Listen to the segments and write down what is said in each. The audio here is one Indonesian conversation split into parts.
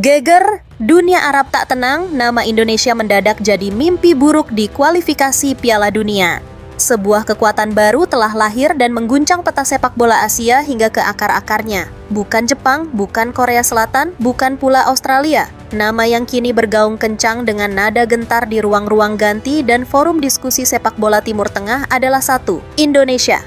Geger, dunia Arab tak tenang, nama Indonesia mendadak jadi mimpi buruk di kualifikasi Piala Dunia. Sebuah kekuatan baru telah lahir dan mengguncang peta sepak bola Asia hingga ke akar-akarnya. Bukan Jepang, bukan Korea Selatan, bukan pula Australia. Nama yang kini bergaung kencang dengan nada gentar di ruang-ruang ganti dan forum diskusi sepak bola Timur Tengah adalah satu, Indonesia.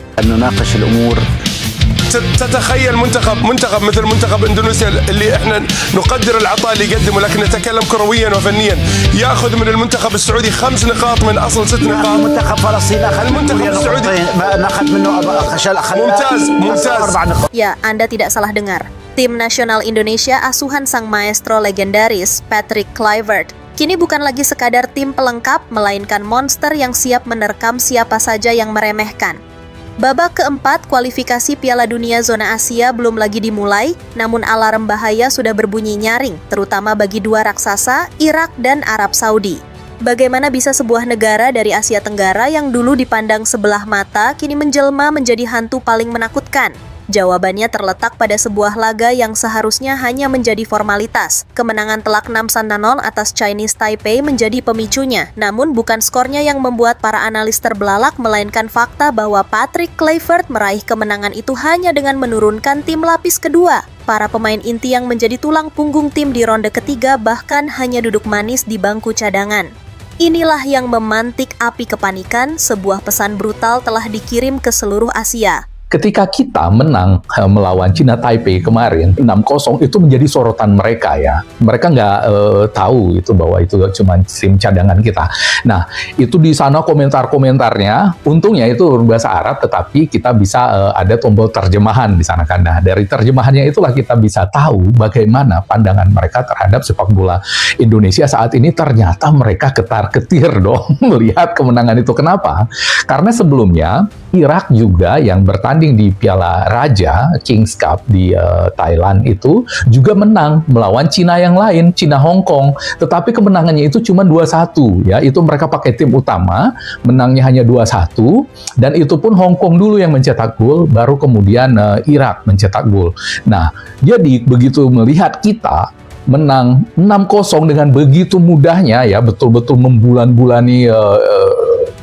تتخيل منتخب مثل منتخب اندونيسيا اللي احنا نقدر العطاء اللي يقدمه لكن نتكلم كرويا وفنيا ياخذ من المنتخب السعودي 5 نقاط من اصل 6 نقاط. منتخب فلسطين المنتخب السعودي اخذ منه ممتاز. Ya, Anda tidak salah dengar. Tim nasional Indonesia asuhan sang maestro legendaris Patrick Kluivert kini bukan lagi sekadar tim pelengkap, melainkan monster yang siap menerkam siapa saja yang meremehkan. Babak keempat kualifikasi Piala Dunia Zona Asia belum lagi dimulai, namun alarm bahaya sudah berbunyi nyaring, terutama bagi dua raksasa, Irak dan Arab Saudi. Bagaimana bisa sebuah negara dari Asia Tenggara yang dulu dipandang sebelah mata, kini menjelma menjadi hantu paling menakutkan? Jawabannya terletak pada sebuah laga yang seharusnya hanya menjadi formalitas. Kemenangan telak 6-0 atas Chinese Taipei menjadi pemicunya, namun bukan skornya yang membuat para analis terbelalak, melainkan fakta bahwa Patrick Kluivert meraih kemenangan itu hanya dengan menurunkan tim lapis kedua. Para pemain inti yang menjadi tulang punggung tim di ronde ketiga bahkan hanya duduk manis di bangku cadangan. Inilah yang memantik api kepanikan, sebuah pesan brutal telah dikirim ke seluruh Asia. Ketika kita menang melawan China Taipei kemarin 6-0 itu menjadi sorotan mereka ya. Mereka nggak tahu itu bahwa itu cuma tim cadangan kita. Nah, itu di sana komentar-komentarnya, untungnya itu berbahasa Arab, tetapi kita bisa ada tombol terjemahan di sana kan. Nah, dari terjemahannya itulah kita bisa tahu bagaimana pandangan mereka terhadap sepak bola Indonesia saat ini. Ternyata mereka ketar-ketir dong melihat kemenangan itu. Kenapa? Karena sebelumnya Irak juga yang bertanding di Piala Raja Kings Cup di Thailand itu juga menang melawan Cina yang lain, Cina Hong Kong. Tetapi kemenangannya itu cuma 2-1 ya. Itu mereka pakai tim utama, menangnya hanya 2-1 dan itu pun Hong Kong dulu yang mencetak gol, baru kemudian Irak mencetak gol. Nah, jadi begitu melihat kita menang 6-0 dengan begitu mudahnya ya, betul-betul membulan-bulani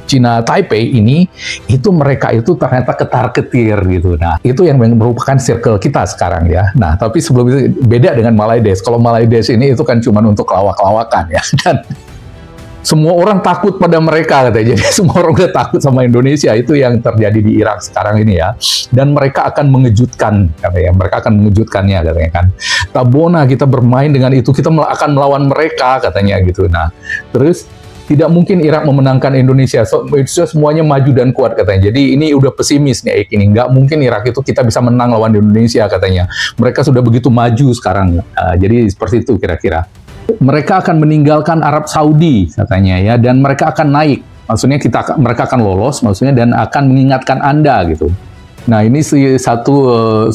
China Taipei ini, itu mereka itu ternyata ketar-ketir gitu. Nah, itu yang merupakan circle kita sekarang ya. Nah, tapi sebelum itu beda dengan Malaides. Kalau Malaides ini itu kan cuma untuk lawak-lawakan ya. Dan semua orang takut pada mereka katanya. Jadi semua orang udah takut sama Indonesia. Itu yang terjadi di Irak sekarang ini ya. Dan mereka akan mengejutkan katanya. Mereka akan mengejutkannya katanya kan. Tabona kita bermain dengan itu, kita akan melawan mereka katanya gitu. Nah, terus tidak mungkin Irak memenangkan Indonesia. Semuanya maju dan kuat katanya. Jadi ini udah pesimis nih ini. Nggak mungkin Irak itu kita bisa menang lawan Indonesia katanya. Mereka sudah begitu maju sekarang. Jadi seperti itu kira-kira. Mereka akan meninggalkan Arab Saudi katanya ya. Dan mereka akan naik. Maksudnya mereka akan lolos maksudnya dan akan mengingatkan Anda gitu. Nah, ini si 1001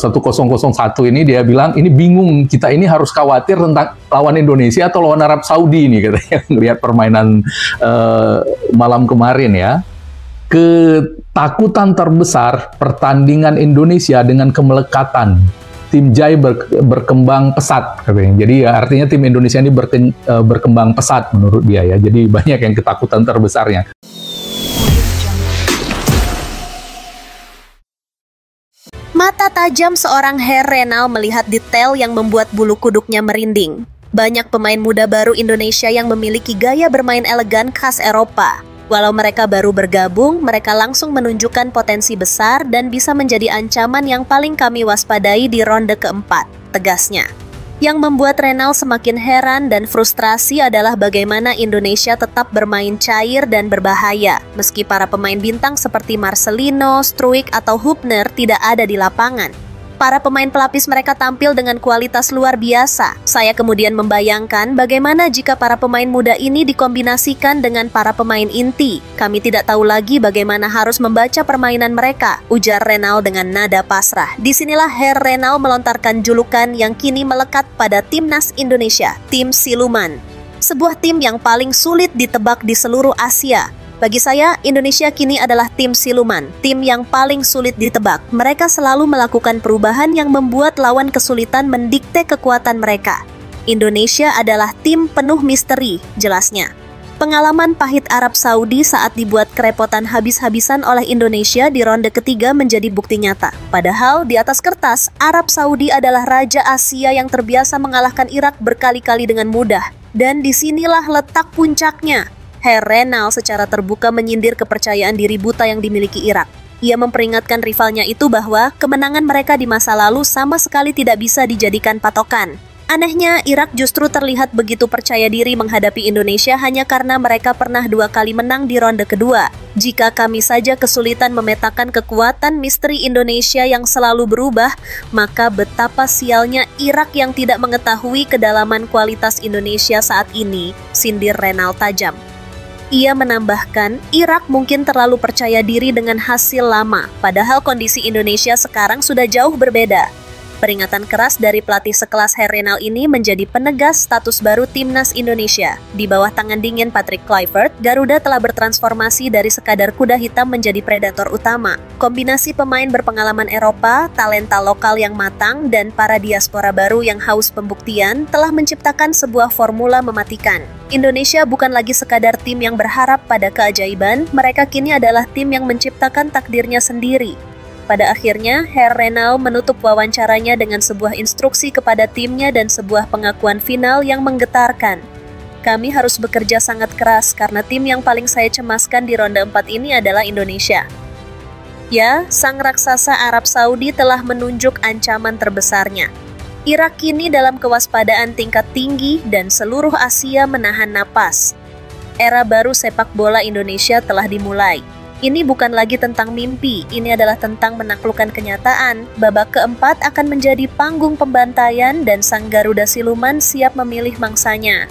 ini dia bilang, ini bingung, kita ini harus khawatir tentang lawan Indonesia atau lawan Arab Saudi nih katanya, ngelihat permainan malam kemarin ya. Ketakutan terbesar pertandingan Indonesia dengan kemelekatan. Tim Jai berkembang pesat katanya. Jadi ya, artinya tim Indonesia ini berkembang pesat menurut dia ya. Jadi banyak yang ketakutan terbesarnya. Mata tajam seorang Herr Renal melihat detail yang membuat bulu kuduknya merinding. Banyak pemain muda baru Indonesia yang memiliki gaya bermain elegan khas Eropa. Walau mereka baru bergabung, mereka langsung menunjukkan potensi besar dan bisa menjadi ancaman yang paling kami waspadai di ronde keempat, tegasnya. Yang membuat Renal semakin heran dan frustrasi adalah bagaimana Indonesia tetap bermain cair dan berbahaya, meski para pemain bintang seperti Marcelino, Struijk, atau Hubner tidak ada di lapangan. Para pemain pelapis mereka tampil dengan kualitas luar biasa. Saya kemudian membayangkan bagaimana jika para pemain muda ini dikombinasikan dengan para pemain inti. Kami tidak tahu lagi bagaimana harus membaca permainan mereka, ujar Renal dengan nada pasrah. Disinilah Herr Renal melontarkan julukan yang kini melekat pada timnas Indonesia, tim siluman. Sebuah tim yang paling sulit ditebak di seluruh Asia. Bagi saya, Indonesia kini adalah tim siluman, tim yang paling sulit ditebak. Mereka selalu melakukan perubahan yang membuat lawan kesulitan mendikte kekuatan mereka. Indonesia adalah tim penuh misteri, jelasnya. Pengalaman pahit Arab Saudi saat dibuat kerepotan habis-habisan oleh Indonesia di ronde ketiga menjadi bukti nyata. Padahal di atas kertas, Arab Saudi adalah raja Asia yang terbiasa mengalahkan Irak berkali-kali dengan mudah. Dan disinilah letak puncaknya. Herr Renal secara terbuka menyindir kepercayaan diri buta yang dimiliki Irak. Ia memperingatkan rivalnya itu bahwa kemenangan mereka di masa lalu sama sekali tidak bisa dijadikan patokan. Anehnya, Irak justru terlihat begitu percaya diri menghadapi Indonesia hanya karena mereka pernah 2 kali menang di ronde kedua. Jika kami saja kesulitan memetakan kekuatan misteri Indonesia yang selalu berubah, maka betapa sialnya Irak yang tidak mengetahui kedalaman kualitas Indonesia saat ini, sindir Renal tajam. Ia menambahkan, Irak mungkin terlalu percaya diri dengan hasil lama, padahal kondisi Indonesia sekarang sudah jauh berbeda. Peringatan keras dari pelatih sekelas Herr Renal ini menjadi penegas status baru timnas Indonesia. Di bawah tangan dingin Patrick Kluivert, Garuda telah bertransformasi dari sekadar kuda hitam menjadi predator utama. Kombinasi pemain berpengalaman Eropa, talenta lokal yang matang, dan para diaspora baru yang haus pembuktian telah menciptakan sebuah formula mematikan. Indonesia bukan lagi sekadar tim yang berharap pada keajaiban, mereka kini adalah tim yang menciptakan takdirnya sendiri. Pada akhirnya, Herr Renal menutup wawancaranya dengan sebuah instruksi kepada timnya dan sebuah pengakuan final yang menggetarkan. Kami harus bekerja sangat keras karena tim yang paling saya cemaskan di ronde 4 ini adalah Indonesia. Ya, sang raksasa Arab Saudi telah menunjuk ancaman terbesarnya. Irak kini dalam kewaspadaan tingkat tinggi dan seluruh Asia menahan napas. Era baru sepak bola Indonesia telah dimulai. Ini bukan lagi tentang mimpi, ini adalah tentang menaklukkan kenyataan. Babak keempat akan menjadi panggung pembantaian dan sang Garuda Siluman siap memilih mangsanya.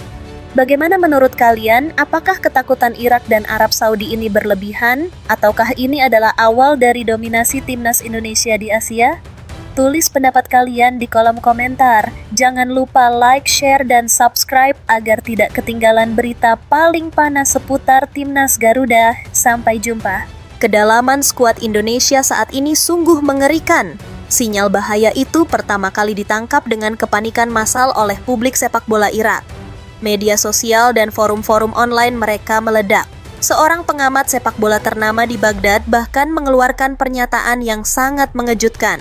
Bagaimana menurut kalian? Apakah ketakutan Irak dan Arab Saudi ini berlebihan? Ataukah ini adalah awal dari dominasi timnas Indonesia di Asia? Tulis pendapat kalian di kolom komentar. Jangan lupa like, share, dan subscribe agar tidak ketinggalan berita paling panas seputar Timnas Garuda. Sampai jumpa. Kedalaman skuad Indonesia saat ini sungguh mengerikan. Sinyal bahaya itu pertama kali ditangkap dengan kepanikan massal oleh publik sepak bola Irak. Media sosial dan forum-forum online mereka meledak. Seorang pengamat sepak bola ternama di Baghdad bahkan mengeluarkan pernyataan yang sangat mengejutkan.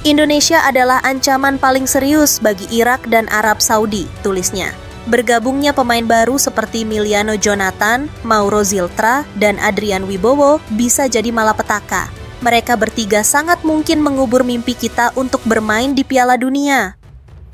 Indonesia adalah ancaman paling serius bagi Irak dan Arab Saudi, tulisnya. Bergabungnya pemain baru seperti Miliano Jonathan, Mauro Ziltra, dan Adrian Wibowo bisa jadi malapetaka. Mereka bertiga sangat mungkin mengubur mimpi kita untuk bermain di Piala Dunia.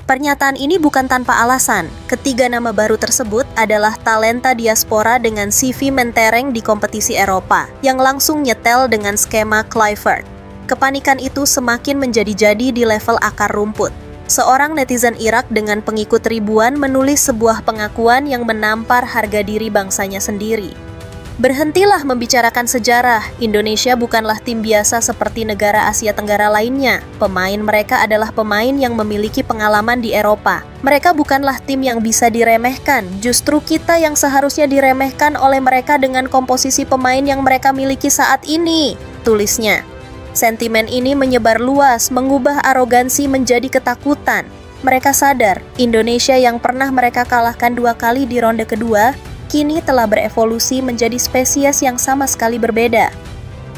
Pernyataan ini bukan tanpa alasan. Ketiga nama baru tersebut adalah talenta diaspora dengan CV mentereng di kompetisi Eropa, yang langsung nyetel dengan skema Kluivert. Kepanikan itu semakin menjadi-jadi di level akar rumput. Seorang netizen Irak dengan pengikut ribuan menulis sebuah pengakuan yang menampar harga diri bangsanya sendiri. Berhentilah membicarakan sejarah, Indonesia bukanlah tim biasa seperti negara Asia Tenggara lainnya. Pemain mereka adalah pemain yang memiliki pengalaman di Eropa. Mereka bukanlah tim yang bisa diremehkan, justru kita yang seharusnya diremehkan oleh mereka dengan komposisi pemain yang mereka miliki saat ini, tulisnya. Sentimen ini menyebar luas, mengubah arogansi menjadi ketakutan. Mereka sadar, Indonesia yang pernah mereka kalahkan 2 kali di ronde kedua, kini telah berevolusi menjadi spesies yang sama sekali berbeda.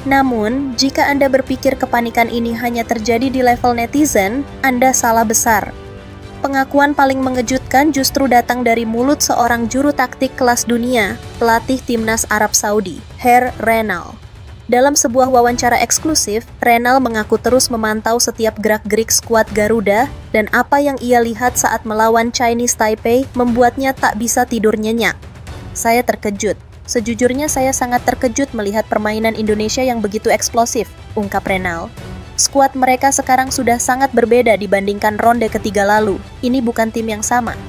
Namun, jika Anda berpikir kepanikan ini hanya terjadi di level netizen, Anda salah besar. Pengakuan paling mengejutkan justru datang dari mulut seorang juru taktik kelas dunia, pelatih timnas Arab Saudi, Herr Renal. Dalam sebuah wawancara eksklusif, Renal mengaku terus memantau setiap gerak-gerik skuad Garuda dan apa yang ia lihat saat melawan Chinese Taipei membuatnya tak bisa tidur nyenyak. Saya terkejut. Sejujurnya saya sangat terkejut melihat permainan Indonesia yang begitu eksplosif, ungkap Renal. Skuad mereka sekarang sudah sangat berbeda dibandingkan ronde ketiga lalu. Ini bukan tim yang sama.